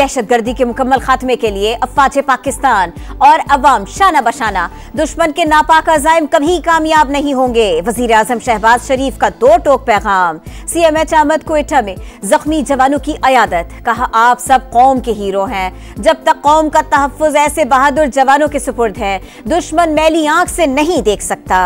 दहशतगर्दी के मुकम्मल खात्मे के लिए अफवाज पाकिस्तान और अवाम शाना बशाना। दुश्मन के नापाक अज़ाइम कभी कामयाब नहीं होंगे। वज़ीर आज़म शहबाज शरीफ का दो टोक पैगाम। CMH अहमद क्वेटा में जख्मी जवानों की अयादत। कहा, आप सब कौम के हीरो हैं। जब तक कौम का तहफ़्फ़ुज़ ऐसे बहादुर जवानों के सुपुर्द है, दुश्मन मैली आंख से नहीं देख सकता।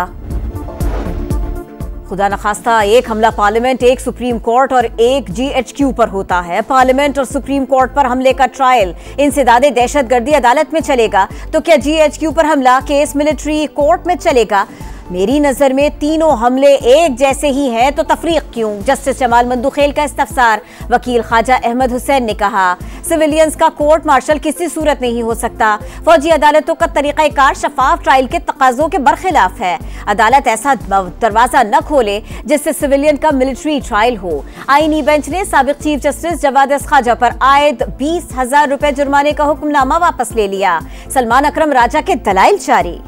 खुदा न खास्ता एक हमला पार्लियामेंट, एक सुप्रीम कोर्ट और एक GHQ पर होता है। पार्लियामेंट और सुप्रीम कोर्ट पर हमले का ट्रायल इंसदादे दहशतगर्दी अदालत में चलेगा, तो क्या GHQ पर हमला केस मिलिट्री कोर्ट में चलेगा? मेरी नजर में तीनों हमले एक जैसे ही हैं, तो तफरीक क्यों? जस्टिस जमाल मंदुखेल का इस्तफसार। वकील ख्वाजा अहमद हुसैन ने कहा, सिविलियंस का कोर्ट मार्शल किसी सूरत नहीं हो सकता। फौजी अदालतों का तरीक़ाकार शफाफ ट्रायल के तकाज़ों के बरखिलाफ है। अदालत ऐसा दरवाजा न खोले जिससे सिविलियन का मिलिट्री ट्रायल हो। आईनी बेंच ने साबिक चीफ जस्टिस जवाद ख्वाजा पर आयद 20,000 रुपए जुर्माने का हुक्मनामा वापस ले लिया। सलमान अकरम राजा के दलाइल जारी।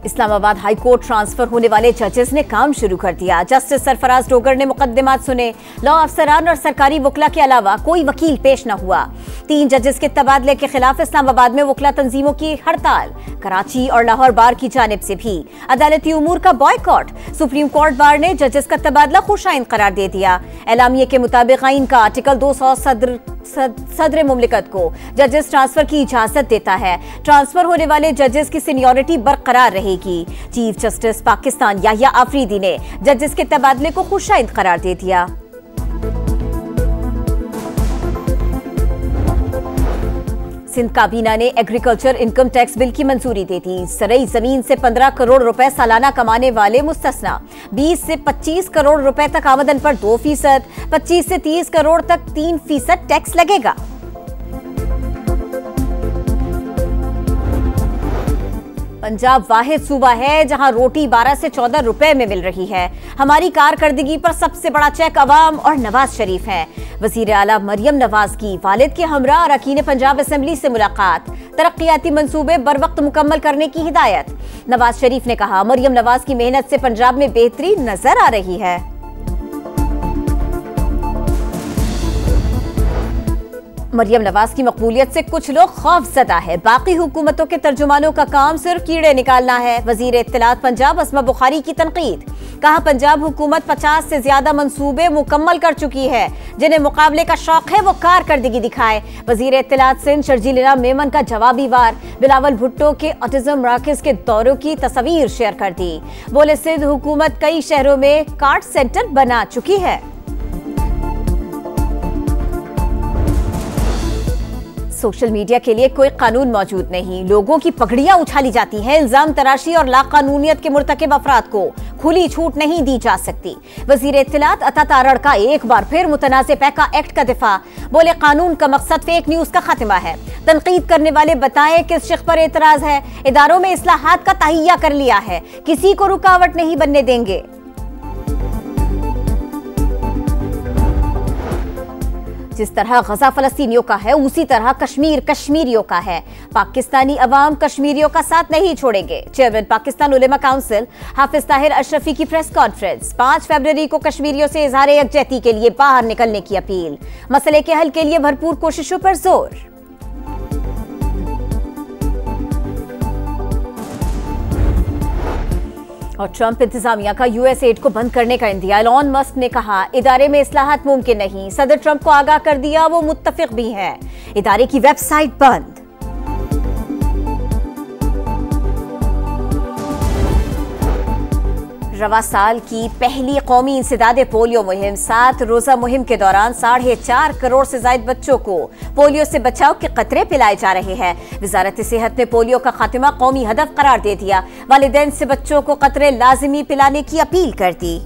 इस्लामाबाद हाई कोर्ट ट्रांसफर होने वाले जजेस ने काम शुरू कर दिया। जस्टिस सरफराज डोगर ने मुकदमात सुने। लॉ अफसरान और सरकारी वकला के अलावा कोई वकील पेश न हुआ। 3 जजेस के तबादले के खिलाफ इस्लामाबाद में वकला तंजीमों की हड़ताल। कराची और लाहौर बार की जानिब से भी अदालती उमूर का बॉयकॉट। सुप्रीम कोर्ट बार ने जजेस का तबादला खुशाइंद करार दे दिया। एलामिये के मुताबिक आइन का आर्टिकल 200 सदर मुमलिकत को जजेस ट्रांसफर की इजाजत देता है। ट्रांसफर होने वाले जजेस की सीनियरिटी बरकरार रहेगी। चीफ जस्टिस पाकिस्तान याहिया आफरीदी ने जजेस के तबादले को खुशाइंद करार दे दिया। सिंध काबीना ने एग्रीकल्चर इनकम टैक्स बिल की मंजूरी दे दी। ज़रई जमीन से 15 करोड़ रुपए सालाना कमाने वाले मुस्तस्ना। 20 से 25 करोड़ रुपए तक आमदन पर 2%, 25 से 30 करोड़ तक 3% टैक्स लगेगा। पंजाब वाहिद सूबा है जहां रोटी 12 से 14 रुपए में मिल रही है। हमारी कारकर्दगी पर सबसे बड़ा चेक अवाम और नवाज शरीफ है। वजीर आला मरियम नवाज की वालिद के हमरा अरकान पंजाब असेंबली से मुलाकात। तरक्याती मंसूबे बर वक्त मुकम्मल करने की हिदायत। नवाज शरीफ ने कहा, मरियम नवाज की मेहनत से पंजाब में बेहतरी नजर आ रही है। मरियम नवाज की मकबूलियत से कुछ लोग खौफजदा है। बाकी हुकूमतों के तर्जुमानों का काम सिर्फ कीड़े निकालना है। वजीर इत्तलात पंजाब अस्मा बुखारी की तनकीद। कहा, पंजाब हुकूमत 50 से ज्यादा मंसूबे मुकम्मल कर चुकी है। जिन्हें मुकाबले का शौक है वो कारकर्दगी दिखाए। वजीर इत्तलात सिंध शर्जील इनाम मेमन का जवाबी वार। बिलावल भुट्टो के ऑटिज्म मराकज के दौरों की तस्वीर शेयर कर दी। बोले, सिंध हुकूमत कई शहरों में कार्ड सेंटर बना चुकी है। सोशल मीडिया के लिए कोई कानून मौजूद नहीं। लोगों की पगड़ियां उछाली जाती हैं। इल्जाम तराशी और लाकानूनियत के मुर्तकिब अफराद को खुली छूट नहीं दी जा सकती। वजीर इत्तलात अता तारड़ का एक बार फिर मुतनाज़े पैका एक्ट का दिफा। बोले, कानून का मकसद फेक न्यूज का खात्मा है। तनकीद करने वाले बताएं किस शिक पर एतराज है। इदारों में इस्लाहात का तहिया कर लिया है। किसी को रुकावट नहीं बनने देंगे। जिस तरह गजा फलस्तीनियों का है, उसी तरह कश्मीर कश्मीरियों का है। पाकिस्तानी अवाम कश्मीरियों का साथ नहीं छोड़ेंगे। चेयरमैन पाकिस्तान उलेमा काउंसिल हाफिज ताहिर अशरफी की प्रेस कॉन्फ्रेंस। 5 फरवरी को कश्मीरियों से इजहार यकजहती के लिए बाहर निकलने की अपील। मसले के हल के लिए भरपूर कोशिशों पर जोर। और ट्रंप इंतजामिया का US एड को बंद करने का इंदिया। एलॉन मस्क ने कहा, इदारे में इस्लाहात मुमकिन नहीं। सदर ट्रंप को आगाह कर दिया, वो मुत्तफिक भी हैं। इदारे की वेबसाइट बंद। रवा साल की पहली कौमी इंसदादे पोलियो मुहिम। 7 रोजा मुहिम के दौरान 4.5 करोड़ से ज्यादा बच्चों को पोलियो से बचाव के कतरे पिलाए जा रहे हैं। वजारत सेहत ने पोलियो का खात्मा कौमी हदफ करार दे दिया। वालिदैन से बच्चों को कतरे लाजिमी पिलाने की अपील कर दी।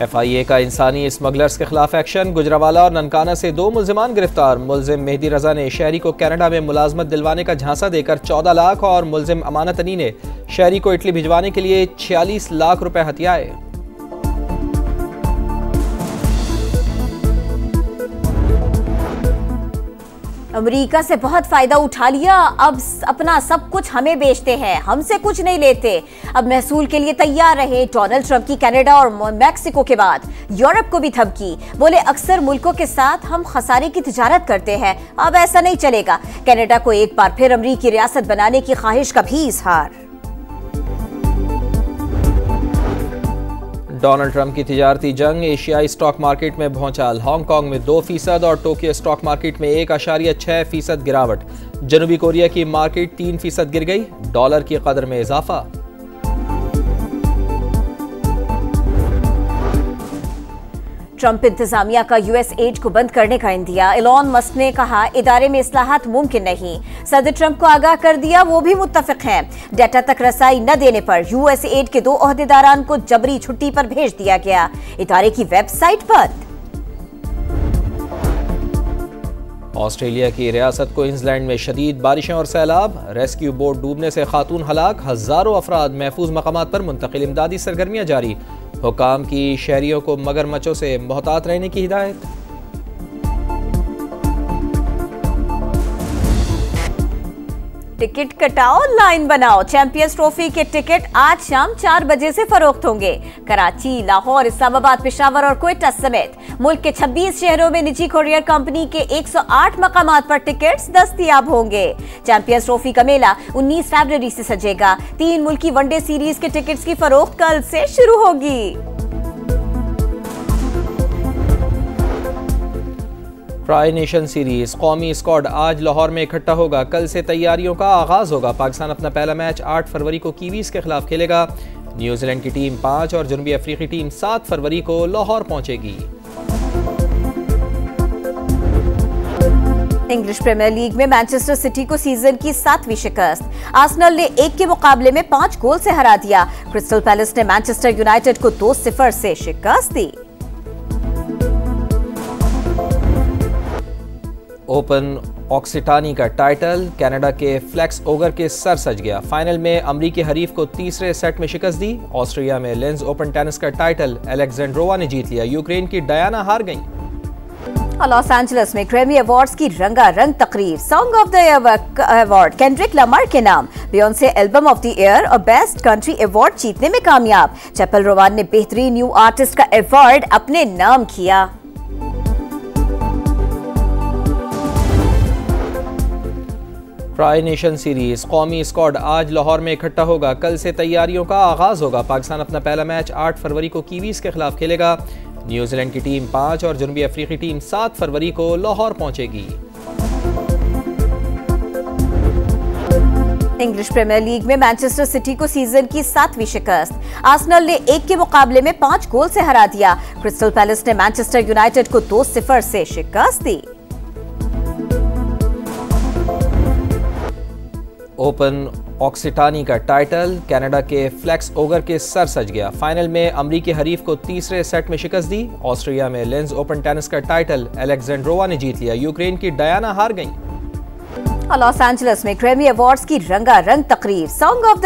FIA का इंसानी स्मगलर्स के खिलाफ एक्शन। गुजरावाला और ननकाना से 2 मुल्जिमान गिरफ्तार। मुल्जिम मेहदी रजा ने शहरी को कनाडा में मुलाजमत दिलवाने का झांसा देकर 14 लाख और मुल्जिम अमानत अली ने शहरी को इटली भिजवाने के लिए 46 लाख रुपए हथियाए। अमेरिका से बहुत फायदा उठा लिया, अब अपना सब कुछ हमें बेचते हैं, हमसे कुछ नहीं लेते। अब महसूल के लिए तैयार रहे। डोनाल्ड ट्रंप की कनाडा और मैक्सिको के बाद यूरोप को भी धमकी, बोले अक्सर मुल्कों के साथ हम खसारे की तिजारत करते हैं, अब ऐसा नहीं चलेगा। कनाडा को एक बार फिर अमेरिकी रियासत बनाने की ख्वाहिश का भी इजहार। डोनाल्ड ट्रंप की तिजारती जंग, एशियाई स्टॉक मार्केट में भौचाल, हांगकांग में 2% और टोक्यो स्टॉक मार्केट में 1.6% गिरावट। जनूबी कोरिया की मार्केट 3% गिर गई, डॉलर की कदर में इजाफा। ट्रंप इंतजामिया का यूएस एड को बंद करने का इंदिया। एलॉन मस्क ने कहा इदारे में इस्लाहात मुमकिन नहीं। सदर ट्रंप को आगाह कर दिया, वो भी मुत्तफिक हैं। डेटा तक रसाई न देने पर यूएस एड के 2 ओहदेदारान को जबरी छुट्टी पर भेज दिया गया। इदारे की वेबसाइट पर। ऑस्ट्रेलिया की रियासत क्वींसलैंड में शदीद बारिशें और सैलाब, रेस्क्यू बोट डूबने से खातून हलाक, हजारों अफराद महफूज मकामात पर मुंतकिल। इमदादी सरगर्मियां जारी। हुकाम की शहरियों को मगरमच्छों से मोहतात रहने की हिदायत। टिकट कटाओ, लाइन बनाओ। चैंपियंस ट्रॉफी के टिकट आज शाम 4 बजे से फरोख्त होंगे। कराची, लाहौर, इस्लामाबाद, पेशावर और क्वेटा समेत मुल्क के 26 शहरों में निजी कोरियर कंपनी के 108 मकामात पर टिकट्स दस्तयाब होंगे। चैंपियंस ट्रॉफी का मेला 19 फरवरी से सजेगा। 3 मुल्की वनडे सीरीज के टिकट्स की फरोख्त कल से शुरू होगी। ट्राई नेशन सीरीज कौमी स्क्वाड आज लाहौर में इकट्ठा होगा। कल से तैयारियों का आगाज होगा। पाकिस्तान अपना पहला मैच 8 फरवरी को कीवीज के खिलाफ खेलेगा। न्यूजीलैंड की टीम 5 और जनूबी अफ्रीकी टीम 7 फरवरी को लाहौर पहुंचेगी। इंग्लिश प्रीमियर लीग में मैनचेस्टर सिटी को सीजन की 7वीं शिकस्त। आर्सेनल ने 1 के मुकाबले में 5 गोल से हरा दिया। क्रिस्टल पैलेस ने मैनचेस्टर यूनाइटेड को 2-0 से शिकस्त दी। ओपन ऑक्सीटानी का टाइटल कनाडा के फ्लेक्स ओगर के सर सज गया। फाइनल में अमरीकी हरीफ को तीसरे सेट में शिकस्त दी। ऑस्ट्रिया में लेंस ओपन टेनिस का टाइटल अलेक्जेंड्रोवा ने जीत लिया। यूक्रेन की डायना हार गईं। लॉस एंजलिस में ग्रैमी अवार्ड्स की रंगारंग तकरीब। Song of the award Kendrick Lamar के नाम। बियोंसे एल्बम ऑफ द ईयर और बेस्ट कंट्री अवार्ड जीतने में कामयाब। चैपल रोवान ने बेहतरीन न्यू आर्टिस्ट का अवार्ड अपने नाम किया। ट्राई नेशन सीरीज कौमी स्क्वाड आज लाहौर में इकट्ठा होगा। कल से तैयारियों का आगाज होगा। पाकिस्तान अपना पहला मैच 8 फरवरी को कीवीज के खिलाफ खेलेगा। न्यूजीलैंड की टीम 5 और जनूबी अफ्रीकी टीम 7 फरवरी को लाहौर पहुंचेगी। इंग्लिश प्रीमियर लीग में मैनचेस्टर सिटी को सीजन की 7वीं शिकस्त। आर्सेनल ने 1 के मुकाबले में 5 गोल से हरा दिया। क्रिस्टल पैलेस ने मैनचेस्टर यूनाइटेड को 2-0 से शिकस्त दी। ओपन ऑक्सीटानी का टाइटल कनाडा के फ्लेक्स ओगर के सर सज गया। फाइनल में अमरीकी हरीफ को तीसरे सेट में शिकस्त दी। ऑस्ट्रिया में लेंस ओपन टेनिस का टाइटल अलेक्जेंड्रोवा ने जीत लिया। यूक्रेन की डायना हार गईं। लॉस एंजलिस में ग्रैमी अवार्ड्स की रंगारंग तकरीब। Song of the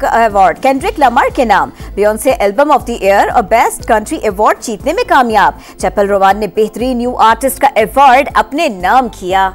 award Kendrick Lamar के नाम। बियोंसे एल्बम ऑफ द ईयर और बेस्ट कंट्री अवार्ड जीतने में कामयाब। चैपल रोवान ने बेहतरीन न्यू आर्टिस्ट का अवार्ड अपने नाम किया।